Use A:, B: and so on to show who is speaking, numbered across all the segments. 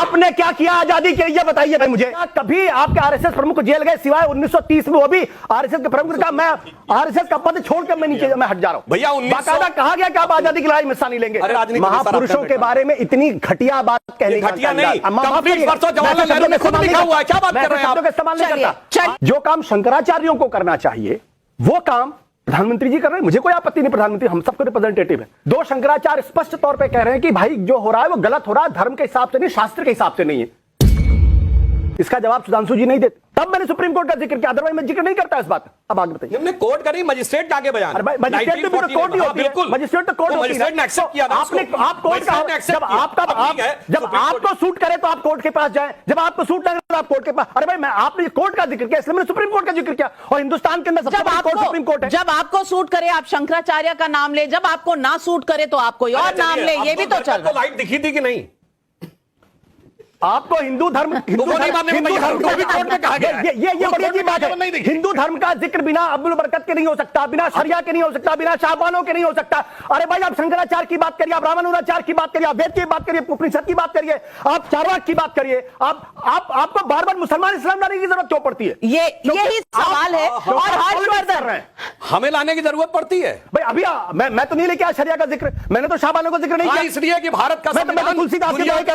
A: आपने क्या किया आजादी के लिए बताइए भाई मुझे। कभी आपके आरएसएस प्रमुख जेल गए सिवाय 1930 में, वो भी आरएसएस के प्रमुख का मैं आरएसएस का पद छोड़कर मैं नीचे मैं हट जा रहा हूं
B: भैया।
A: बाकायदा कहा गया कि आप आजादी की लड़ाई में हिस्सा नहीं लेंगे। महापुरुषों के बारे में इतनी घटिया बात कहने का
B: घटिया नहीं, जवाहरलाल नेहरू ने खुद लिखा हुआ है, क्या बात कर रहे हैं आप?
A: इस्तेमाल नहीं करता। जो काम शंकराचार्यों को करना चाहिए वो काम प्रधानमंत्री जी कर रहे हैं। मुझे कोई आपत्ति नहीं, प्रधानमंत्री हम सबके रिप्रेजेंटेटिव है। दो शंकराचार्य स्पष्ट तौर पे कह रहे हैं कि भाई जो हो रहा है वो गलत हो रहा है, धर्म के हिसाब से नहीं, शास्त्र के हिसाब से नहीं है। इसका जवाब सुधांशु जी नहीं देते, तब मैंने सुप्रीम कोर्ट का जिक्र किया, अदरवाइज मैं जिक्र नहीं करता इस बात। अब आगे बताइए।
B: हमने कोर्ट करी, मजिस्ट्रेट जाके बयान,
A: मजिस्ट्रेट तो कोर्ट नहीं होती,
B: बिल्कुल
A: मजिस्ट्रेट तो कोर्ट होती है।
B: मजिस्ट्रेट ने एक्सेप्ट किया ना,
A: आपने आप कोर्ट का जब आपको सूट करे तो आप कोर्ट के पास जाए, जब आपको सूट ना करे तो आप कोर्ट के पास। अरे भाई मैं आपने कोर्ट का जिक्र किया इसलिए मैंने सुप्रीम कोर्ट का जिक्र किया, और हिंदुस्तान के अंदर सबसे बड़ा कोर्ट सुप्रीम कोर्ट है।
C: जब आपको सूट करे आप शंकराचार्य का नाम ले, जब आपको ना सूट करे तो आप कोई और नाम ले, ये भी तो चल रहा है।
B: लाइट दिखी थी कि नहीं?
A: आपको हिंदू धर्म का जिक्र बिना अब्दुल बरकत के नहीं हो सकता, बिना शरिया के नहीं हो सकता, बिना शाहबानों के नहीं हो सकता। अरे भाई आप शंकराचार्य की बात करिए, आप रामानुजाचार्य की बात करिए, आप वेद की बात करिए, उपनिषद की बात करिए, आप चारवाक की बात करिए। आपको बार बार मुसलमान इस्लाम लाने की जरूरत क्यों पड़ती है?
C: यही सवाल है। और हर्षवर्धन
B: हमें लाने की जरूरत पड़ती है
A: भाई। अभी मैं तो नहीं लेके आया शरिया का जिक्र, मैंने तो शाहबानों का जिक्र नहीं किया,
B: इसलिए कि भारत का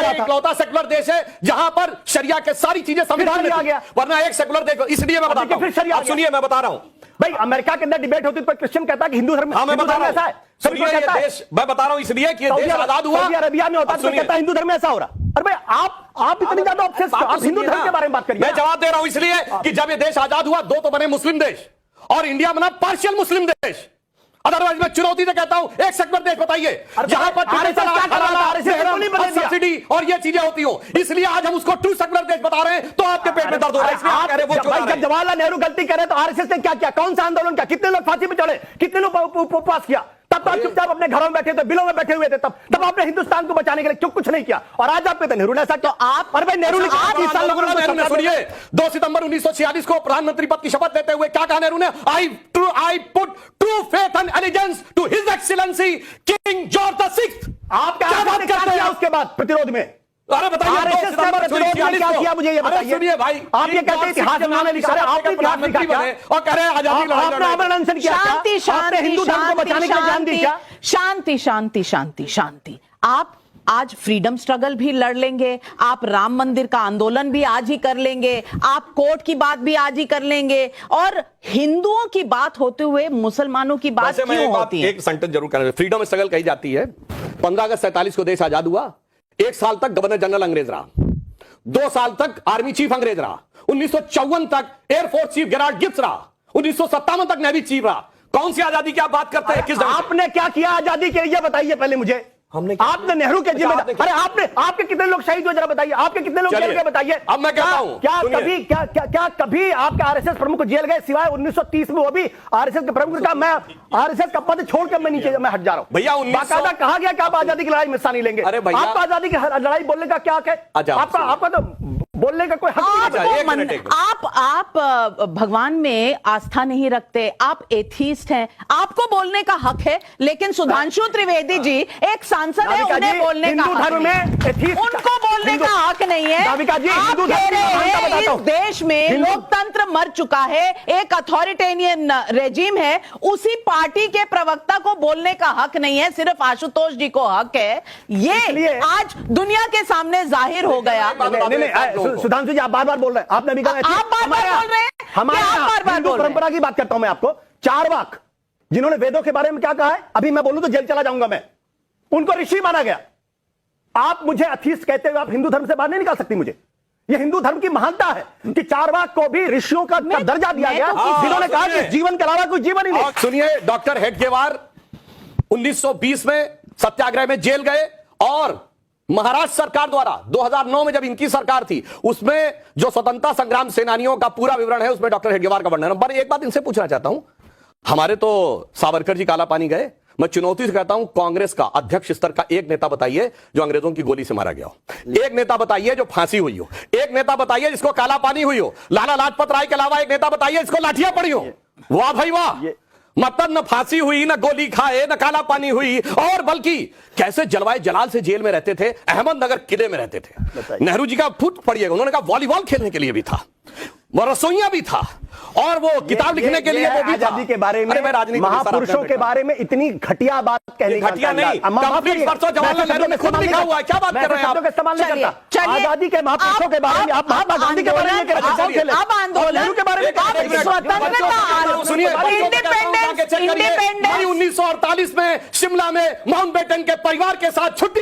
B: इकलौता सेकुलर देश है जहां पर शरिया के सारी चीजें संविधान में आ गया, वरना एक सेकुलर देखो। इसलिए मैं बताता हूं, आप सुनिए मैं बता रहा हूं
A: भाई। अमेरिका के अंदर डिबेट होती है, क्रिश्चियन कहता है कि हिंदू धर्म ऐसा है,
B: सुनिए ये देश, मैं बता रहा हूं इसलिए कि ये देश आजाद हुआ।
A: सऊदी अरबिया में होता है तो कहता है हिंदू धर्म में ऐसा हो रहा। अरे भाई आप इतनी ज्यादा ऑब्सेस्ड, आप हिंदू धर्म के बारे में बात करिए।
B: मैं जवाब दे रहा हूं इसलिए कि जब ये देश आजाद हुआ दो तो बने मुस्लिम देश, और इंडिया बना पार्शियल मुस्लिम देश। अदरवाइज मैं चुनौती से कहता हूं एक सेकुलर देश बताइए जहां पर सब्सिडी और ये चीजें होती हो। इसलिए आज हम उसको ट्रू सेकुलर देश बता रहे हैं, तो आपके पेट में दर्द हो रहा है।
A: जब जवाहरलाल नेहरू गलती करे तो आरएसएस ने क्या किया? कौन सा आंदोलन किया? कितने लोग फांसी पे चढ़े? कितने लोग उपवास किया? तब तो आप चुपचाप अपने घरों में बैठे थे, बिलों में बैठे हुए थे। तब आपने हिंदुस्तान को बचाने के लिए क्यों कुछ नहीं किया? और आज आप कहते नेहरू ने ऐसा, तो आप अरे भाई नेहरू ने
B: सुनिए 2 सितंबर 1946 को प्रधानमंत्री पद की शपथ लेते हुए क्या कहा नेहरू ने? I put true faith and allegiance to his excellency king George VI।
A: आप क्या बात करते हैं उसके बाद प्रतिरोध में?
B: अरे बताइए
A: क्या किया मुझे ये बताइए।
B: सुनिए भाई,
A: आप ये कहते हैं इतिहास में लिखा है, आपने इतिहास लिखा क्या?
B: और कह रहे हैं आजादी
A: आपने आमरण अनशन किया?
C: शांति शांति
A: हिंदू धर्म को बचाने की जान दी क्या?
C: शांति शांति शांति शांति। आप आज फ्रीडम स्ट्रगल भी लड़ लेंगे, आप राम मंदिर का आंदोलन भी आज ही कर लेंगे, आप कोर्ट की बात भी आज ही कर लेंगे, और हिंदुओं की बात होते हुए मुसलमानों की बात क्यों होती है?
B: एक सेंटेंस जरूर करना, फ्रीडम स्ट्रगल कही जाती है। 15 अगस्त 47 को देश आजाद हुआ, 1 साल तक गवर्नर जनरल अंग्रेज रहा, 2 साल तक आर्मी चीफ अंग्रेज रहा, 1954 तक एयरफोर्स चीफ गेराल्ड गिब्स रहा, 1957 तक नेवी चीफ रहा। कौन सी आजादी की आप बात करते हैं? किस
A: आपने क्या किया आजादी के लिए बताइए पहले मुझे। आपने नेहरू के जिम्मेदार, अरे आपके कितने लोग शहीद हुए जरा बताइए, आपके कितने लोग जेल गए बताइए।
B: अब मैं कहता हूं
A: क्या कभी आपके आरएसएस प्रमुख जेल गए सिवाय 1930 में, वो भी आरएसएस के प्रमुख का मैं आरएसएस का पद छोड़कर मैं नीचे मैं हट जा रहा हूं
B: भैया।
A: बाकायदा कहा गया कि आप आजादी की लड़ाई में हिस्सा नहीं लेंगे। आपको आजादी की लड़ाई बोलने का क्या है? आपका तो बोलने का कोई हक नहीं।
C: आप भगवान में आस्था नहीं रखते, आप एथीस्ट हैं, आपको बोलने का हक है, लेकिन सुधांशु त्रिवेदी जी एक सांसद है, उन्हें बोलने का हक नहीं, उनको बोलने का हक नहीं है। आप कह रहे हैं इस देश में लोकतंत्र मर चुका है, एक अथॉरिटेरियन रेजिम है, उसी पार्टी के प्रवक्ता को बोलने का हक नहीं है, सिर्फ आशुतोष जी को हक है। ये आज दुनिया के सामने जाहिर हो गया।
A: सुधांशु जी आप बार बार बोल रहे हैं, आपने भी कहा
C: आप बार बार बोल रहे हैं,
A: हमारे हिंदू परंपरा की बात करता हूं मैं आपको। चारवाक जिन्होंने वेदों के बारे में क्या कहा है, अभी मैं बोलूं तो जेल चला जाऊंगा मैं, उनको ऋषि माना गया। आप मुझे अथीस्ट कहते हुए आप हिंदू धर्म से बाहर नहीं निकाल सकती मुझे। ये हिंदू धर्म की महानता है कि चारवाक को भी ऋषियों का दर्जा दिया गया, जिन्होंने कहा कि जीवन के अलावा कोई जीवन ही नहीं।
B: सुनिए डॉक्टर हेडगेवार 1920 में सत्याग्रह में जेल गए, और महाराष्ट्र सरकार द्वारा 2009 में जब इनकी सरकार थी उसमें जो स्वतंत्रता संग्राम सेनानियों का पूरा विवरण है उसमें डॉक्टर हेडगेवार का वर्णन। पर एक बात इनसे पूछना चाहता हूं, हमारे तो सावरकर जी काला पानी गए, मैं चुनौती से कहता हूं कांग्रेस का अध्यक्ष स्तर का एक नेता बताइए जो अंग्रेजों की गोली से मारा गया हो, एक नेता बताइए जो फांसी हुई हो, एक नेता बताइए जिसको काला पानी हुई हो, लाला लाजपत राय के अलावा एक नेता बताइए जिसको लाठियां पड़ी हो। वाह भाई वाह, मतलब न फांसी हुई, न गोली खाए, न काला पानी हुई, और बल्कि कैसे जलवाए जलाल से जेल में रहते थे, अहमदनगर किले में रहते थे। नेहरू जी का फुट पड़िएगा, उन्होंने कहा वॉलीबॉल खेलने के लिए भी था, वो रसोईया भी था, और वो किताब लिखने के लिए वो भी था।
A: आजादी के बारे में,
B: राजनीति
A: महापुरुषों के बारे में इतनी घटिया बात कहने का,
B: घटिया नहीं, कंप्लीट परसों जवाहरलाल नेहरू ने खुद लिखा हुआ है, क्या बात कर रहे हैं आप?
A: इस्तेमाल नहीं करता। आजादी के महापुरुषों के बारे में, आप महात्मा गांधी के बारे में
C: अब आंदोलन
A: के बारे में
B: सुनिए,
C: इंडिपेंडेंस
B: 1948 में शिमला में माउंटबेटन के परिवार के साथ छुट्टी